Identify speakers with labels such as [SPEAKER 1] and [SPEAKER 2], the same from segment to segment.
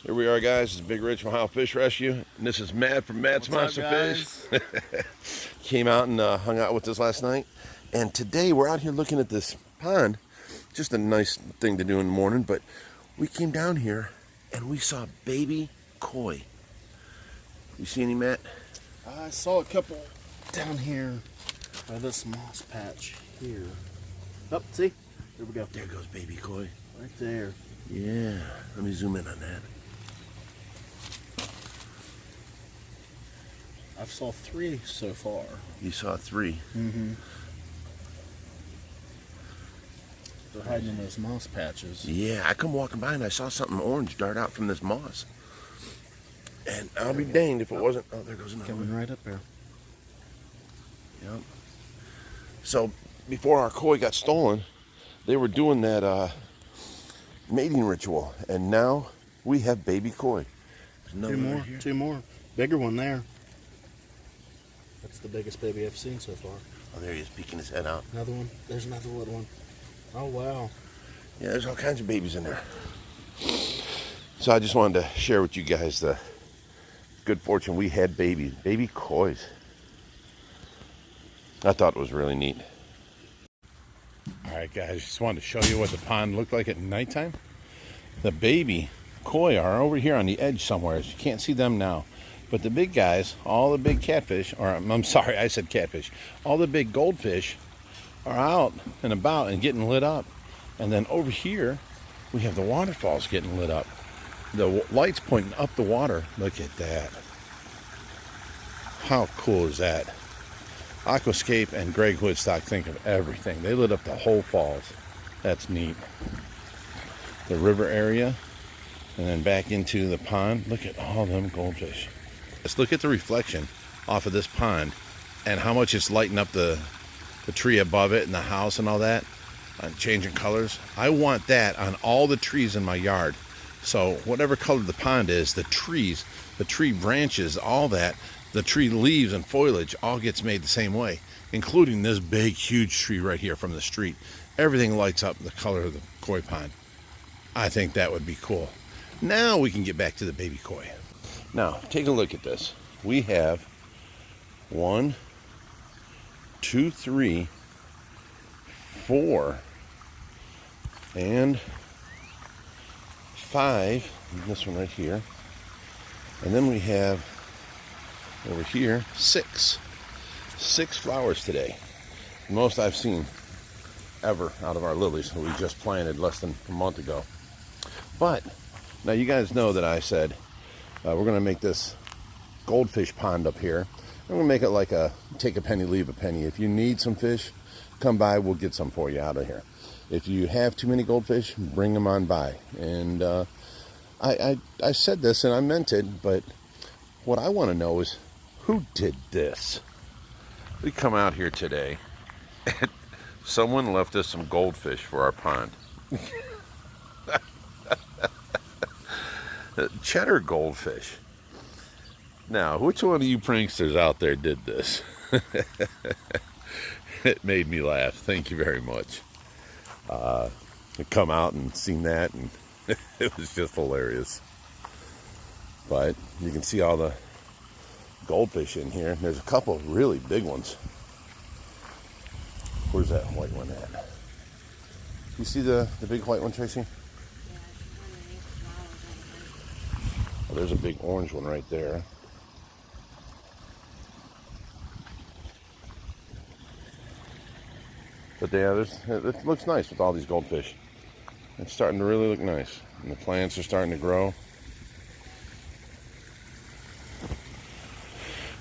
[SPEAKER 1] Here we are, guys. It's Big Rich from Ohio Fish Rescue, and this is Matt from Matt's Monster Fish. Came out and hung out with us last night, and today we're out here looking at this pond. Just a nice thing to do in the morning, but we came down here and we saw baby koi. You see any, Matt?
[SPEAKER 2] I saw a couple down here by this moss patch here. Oh, see? There we go.
[SPEAKER 1] There goes baby koi.
[SPEAKER 2] Right there.
[SPEAKER 1] Yeah. Let me zoom in on that.
[SPEAKER 2] I've saw 3 so far.
[SPEAKER 1] You saw 3.
[SPEAKER 2] Mm-hmm. They're hiding in those moss patches.
[SPEAKER 1] Yeah, I come walking by and I saw something orange dart out from this moss. And I'll be danged if it wasn't. Oh, there goes another
[SPEAKER 2] Coming
[SPEAKER 1] one.
[SPEAKER 2] right up there.
[SPEAKER 1] Yep. So before our koi got stolen, they were doing that mating ritual, and now we have baby koi. There's another
[SPEAKER 2] 2
[SPEAKER 1] one
[SPEAKER 2] more.
[SPEAKER 1] right here.
[SPEAKER 2] 2 more. Bigger one there. That's the biggest baby I've seen so far.
[SPEAKER 1] Oh, there he is, peeking his head out.
[SPEAKER 2] Another one. There's another little one. Oh, wow.
[SPEAKER 1] Yeah, there's all kinds of babies in there. So I just wanted to share with you guys the good fortune we had baby kois. I thought it was really neat.
[SPEAKER 3] All right, guys, just wanted to show you what the pond looked like at nighttime. The baby koi are over here on the edge somewhere. You can't see them now. But the big guys, all the big catfish, or I'm sorry, I said catfish, all the big goldfish are out and about and getting lit up. And then over here, we have the waterfalls getting lit up. The lights pointing up the water. Look at that. How cool is that? Aquascape and Greg Woodstock think of everything. They lit up the whole falls. That's neat. The river area, and then back into the pond. Look at all them goldfish. Let's look at the reflection off of this pond and how much it's lighting up the tree above it and the house and all that, changing colors. I want that on all the trees in my yard. So whatever color the pond is, the trees, the tree branches, all that, the tree leaves and foliage all gets made the same way, including this big, huge tree right here from the street. Everything lights up the color of the koi pond. I think that would be cool. Now we can get back to the baby koi.
[SPEAKER 1] Now, take a look at this. We have 1, 2, 3, 4, and 5. This one right here. And then we have over here 6. 6 flowers today. The most I've seen ever out of our lilies that we just planted less than a month ago. But now you guys know that I said we're going to make this goldfish pond up here. I'm going to make it like a take a penny, leave a penny. If you need some fish, come by, we'll get some for you out of here. If you have too many goldfish, bring them on by. And I said this and I meant it, but what I want to know is who did this? We come out here today and someone left us some goldfish for our pond. Cheddar goldfish. Now, which one of you pranksters out there did this? It made me laugh. Thank you very much. I come out and seen that, and it was just hilarious. But you can see all the goldfish in here. There's a couple of really big ones. Where's that white one at? You see the big white one, Tracy? Oh, there's a big orange one right there. But yeah, it looks nice with all these goldfish. It's starting to really look nice. And the plants are starting to grow.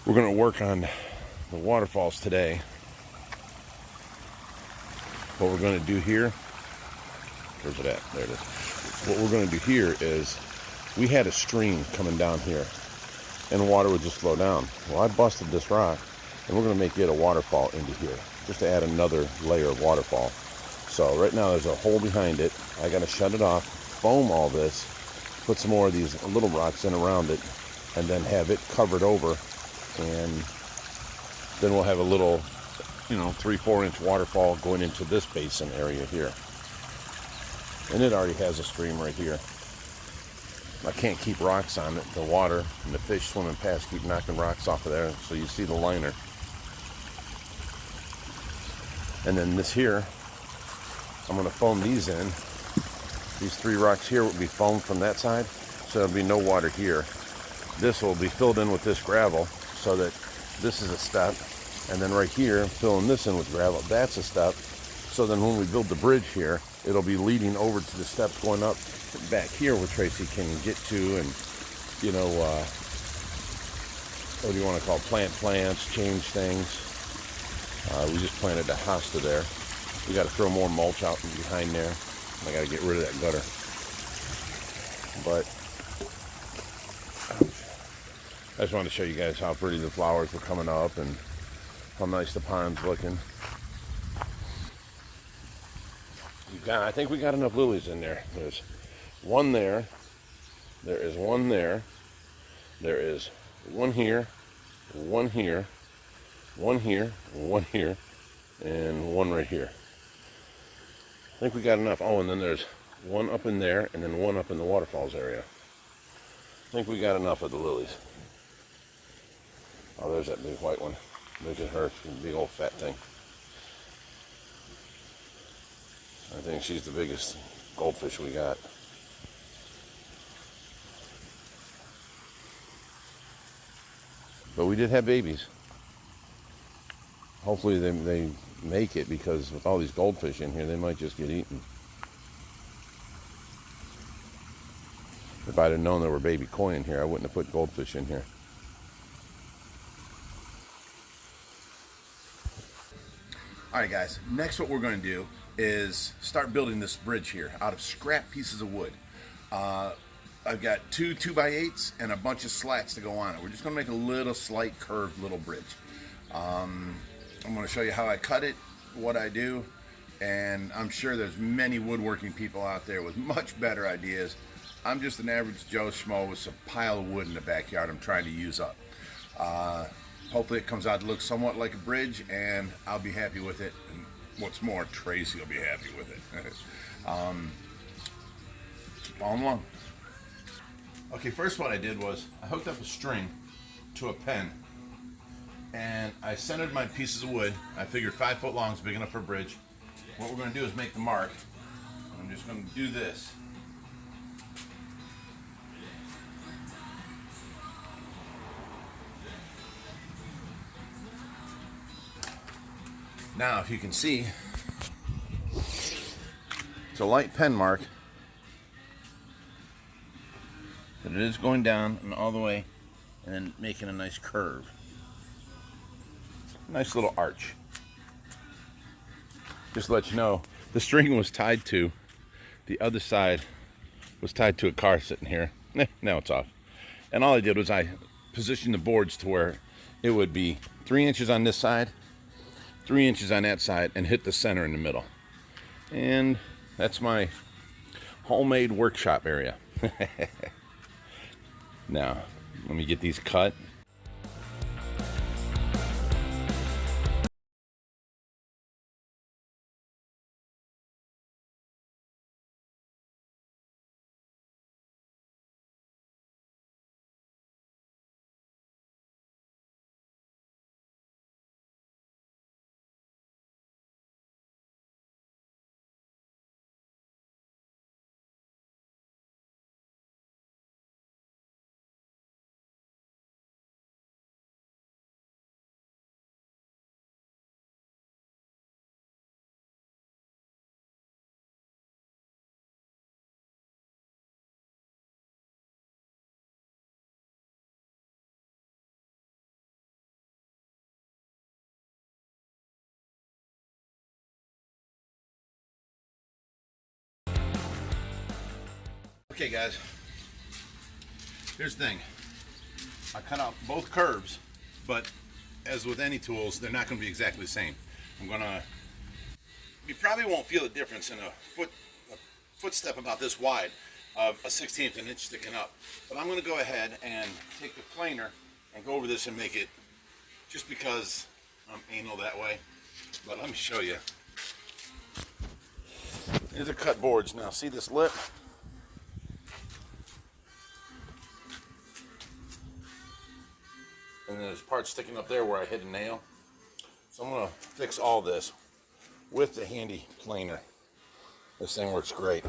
[SPEAKER 1] We're going to work on the waterfalls today. What we're going to do here, where's it at? There it is. What we're going to do here is, we had a stream coming down here and the water would just flow down. Well, I busted this rock and we're going to make it a waterfall into here just to add another layer of waterfall. So right now there's a hole behind it. I got to shut it off, foam all this, put some more of these little rocks in around it, and then have it covered over, and then we'll have a little 3-4 inch waterfall going into this basin area here. And it already has a stream right here. I can't keep rocks on it. The water and the fish swimming past keep knocking rocks off of there. So you see the liner. And then this here, I'm going to foam these in. These 3 rocks here will be foamed from that side. So there'll be no water here. This will be filled in with this gravel so that this is a step. And then right here, filling this in with gravel, that's a step. So then when we build the bridge here, it'll be leading over to the steps going up back here where Tracy can get to and, you know, what do you want to call it? Plant plants, change things. We just planted a hosta there. We got to throw more mulch out behind there. I got to get rid of that gutter. But I just wanted to show you guys how pretty the flowers were coming up and how nice the pond's looking. I think we got enough lilies in there. There's one there. There is one there. There is one here, one here, one here, one here, and one right here. I think we got enough. Oh, and then there's one up in there, and then one up in the waterfalls area. I think we got enough of the lilies. Oh, there's that big white one. Look at her, big old fat thing. I think she's the biggest goldfish we got. But we did have babies. Hopefully they make it, because with all these goldfish in here, they might just get eaten. If I'd have known there were baby koi in here, I wouldn't have put goldfish in here. Alright guys, next what we're going to do is start building this bridge here out of scrap pieces of wood. I've got 2 2x8s and a bunch of slats to go on it. We're just going to make a little slight curved little bridge. I'm going to show you how I cut it, what I do, and I'm sure there's many woodworking people out there with much better ideas. I'm just an average Joe Schmo with a pile of wood in the backyard I'm trying to use up. Hopefully it comes out to look somewhat like a bridge, and I'll be happy with it. And what's more, Tracy will be happy with it. Keep following along. Okay, first what I did was I hooked up a string to a pen, and I centered my pieces of wood. I figured 5 foot long is big enough for a bridge. What we're going to do is make the mark. I'm just going to do this. Now, if you can see, it's a light pen mark, but it is going down and all the way and then making a nice curve. Nice little arch. Just to let you know, the string was tied to, the other side was tied to a car sitting here. Now it's off. And all I did was I positioned the boards to where it would be 3 inches on this side, 3 inches on that side, and hit the center in the middle. And that's my homemade workshop area. Now, let me get these cut. Okay guys, here's the thing. I cut out both curves, but as with any tools, they're not going to be exactly the same. You probably won't feel the difference in a footstep about this wide of a 1/16 of an inch sticking up. But I'm going to go ahead and take the planer and go over this and make it, just because I'm anal that way. But let me show you. These are cut boards. Now see this lip? then there's parts sticking up there where I hit a nail. So I'm gonna fix all this with the handy planer. This thing works great.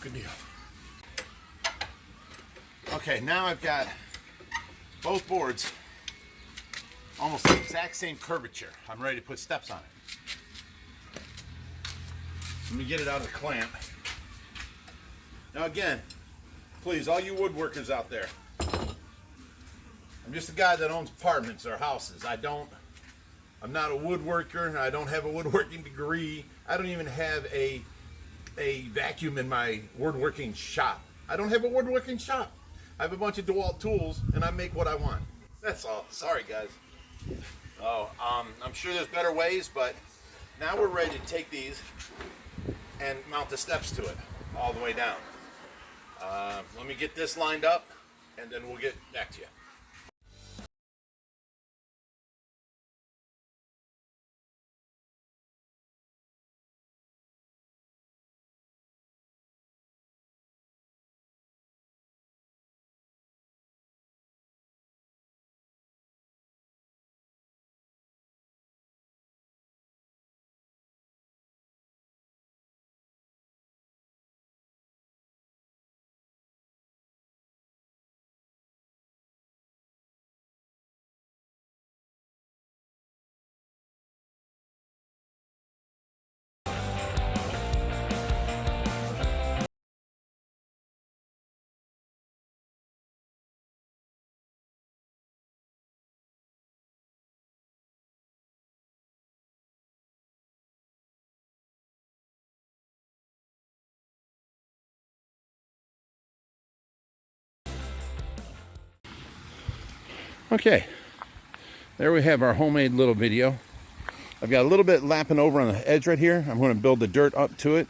[SPEAKER 1] Good deal. Okay, now I've got both boards almost the exact same curvature. I'm ready to put steps on it. Let me get it out of the clamp. Now again, please, all you woodworkers out there, I'm just a guy that owns apartments or houses. I'm not a woodworker. I don't have a woodworking degree. I don't even have a vacuum in my woodworking shop. I don't have a woodworking shop. I have a bunch of DeWalt tools and I make what I want. That's all. Sorry guys. Oh, I'm sure there's better ways, but now we're ready to take these and mount the steps to it all the way down. Let me get this lined up and then we'll get back to you. Okay, there we have our homemade little video. I've got a little bit lapping over on the edge right here. I'm going to build the dirt up to it.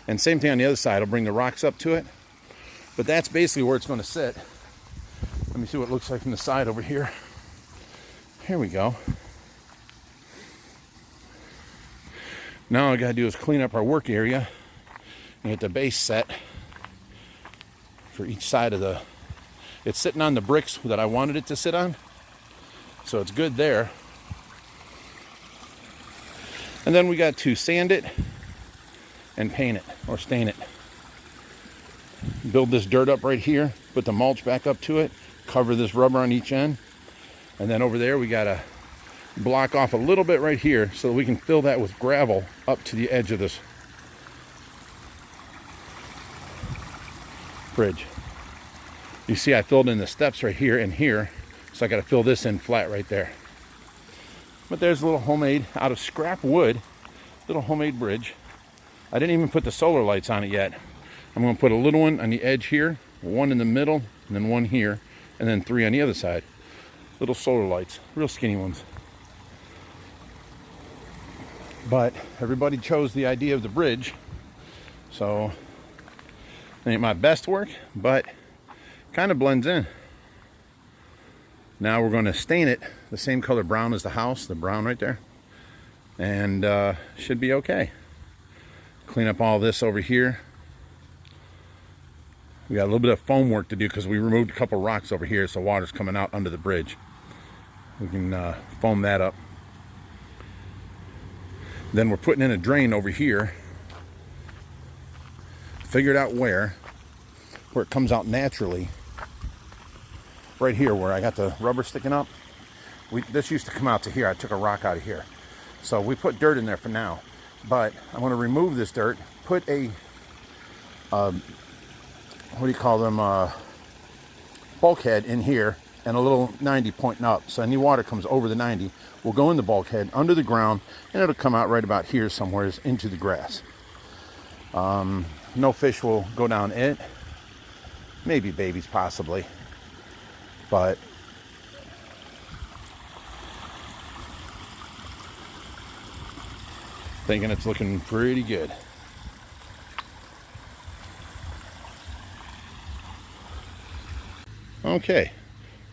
[SPEAKER 1] And same thing on the other side. I'll bring the rocks up to it. But that's basically where it's going to sit. Let me see what it looks like from the side over here. Here we go. Now all I got to do is clean up our work area and get the base set for each side of the... It's sitting on the bricks that I wanted it to sit on. So it's good there. And then we got to sand it and paint it or stain it. Build this dirt up right here, put the mulch back up to it, cover this rubber on each end. And then over there we got to block off a little bit right here so that we can fill that with gravel up to the edge of this fridge. You see I filled in the steps right here and here
[SPEAKER 3] So I got to fill this in flat right there. But there's a little homemade, out of scrap wood, little homemade bridge. I didn't even put the solar lights on it yet. I'm going to put a little one on the edge here, one in the middle, and then one here, and then 3 on the other side. Little solar lights, real skinny ones. But everybody chose the idea of the bridge, so it ain't my best work, but kind of blends in. Now we're going to stain it the same color brown as the house, the brown right there, and should be okay. Clean up all this over here. We got a little bit of foam work to do because we removed a couple rocks over here, so water's coming out under the bridge. We can foam that up. Then we're putting in a drain over here. Figured out where it comes out naturally. Right here where I got the rubber sticking up. This used to come out to here. I took a rock out of here. So we put dirt in there for now. But I'm going to remove this dirt, put a, what do you call them, bulkhead in here, and a little 90 pointing up. So any water comes over the 90 will go in the bulkhead under the ground, and it'll come out right about here somewhere into the grass. No fish will go down it. Maybe babies, possibly. But thinking it's looking pretty good. Okay,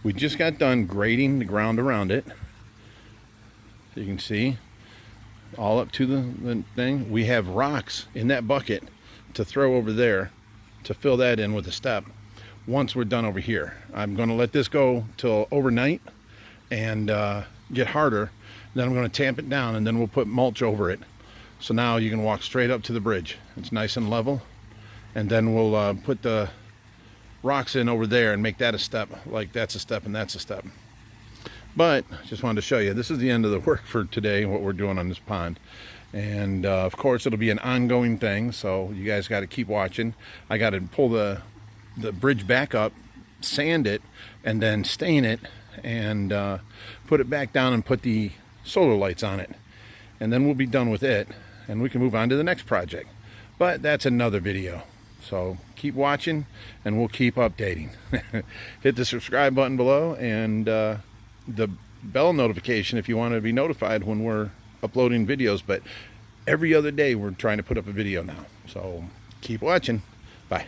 [SPEAKER 3] we just got done grading the ground around it. You can see all up to the thing. We have rocks in that bucket to throw over there to fill that in with a step once we're done over here. I'm going to let this go till overnight and get harder. Then I'm going to tamp it down, and then we'll put mulch over it. So now you can walk straight up to the bridge. It's nice and level. And then we'll put the rocks in over there and make that a step. Like that's a step and that's a step. But just wanted to show you, this is the end of the work for today, what we're doing on this pond. And of course it'll be an ongoing thing, so you guys got to keep watching. I got to pull the bridge back up, sand it, and then stain it, and put it back down and put the solar lights on it. And then we'll be done with it, and we can move on to the next project. But that's another video. So keep watching, and we'll keep updating. Hit the subscribe button below, and the bell notification if you want to be notified when we're uploading videos. But every other day we're trying to put up a video now. So keep watching. Bye.